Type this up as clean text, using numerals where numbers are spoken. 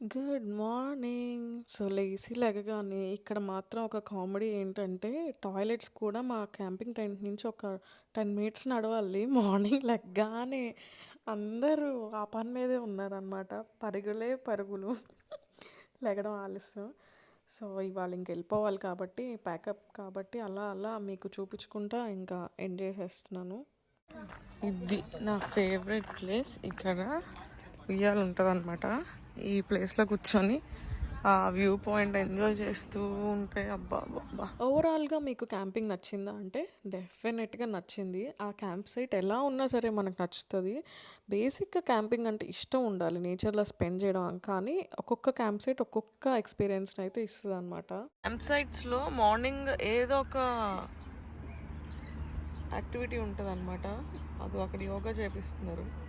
Good morning. So, లేసి లెగగానే ఇక్కడ మాత్రం ఒక కామెడీ ఏంటంటే, టాయిలెట్స్ కూడా మా క్యాంపింగ్ టెంట్ నుంచి ఒక 10 మినిట్స్ నడవాలి. మార్నింగ్ లెగ్గానే అందరూ ఆ పని మీదే ఉన్నారనమాట. పరుగులే పరుగులు. లెగడం ఆలస్యం. సో, ఇవాళ ఇంకెళ్ళిపోవాలి కాబట్టి, ప్యాకప్ కాబట్టి అలా అలా మీకు చూపించుకుంటా ఇంకా ఎండ్ చేసేస్తున్నాను. ఇది నా ఫేవరెట్ ప్లేస్. ఇక్కడ ఉయ్యాల ఉంటుందన్నమాట. ఈ ప్లేస్లో కూర్చొని ఆ వ్యూ పాయింట్ ఎంజాయ్ చేస్తూ ఉంటే అబ్బా అబ్బా. ఓవరాల్గా మీకు క్యాంపింగ్ నచ్చిందా అంటే డెఫినెట్గా నచ్చింది. ఆ క్యాంప్ సైట్ ఎలా ఉన్నా సరే మనకు నచ్చుతుంది. బేసిక్గా క్యాంపింగ్ అంటే ఇష్టం ఉండాలి, నేచర్లో స్పెండ్ చేయడం. కానీ ఒక్కొక్క క్యాంప్ సైట్ ఒక్కొక్క ఎక్స్పీరియన్స్ని అయితే ఇస్తుంది అనమాట. క్యాంప్ సైట్స్లో మార్నింగ్ ఏదో ఒక యాక్టివిటీ ఉంటుంది అనమాట. అది అక్కడ యోగా చేపిస్తున్నారు.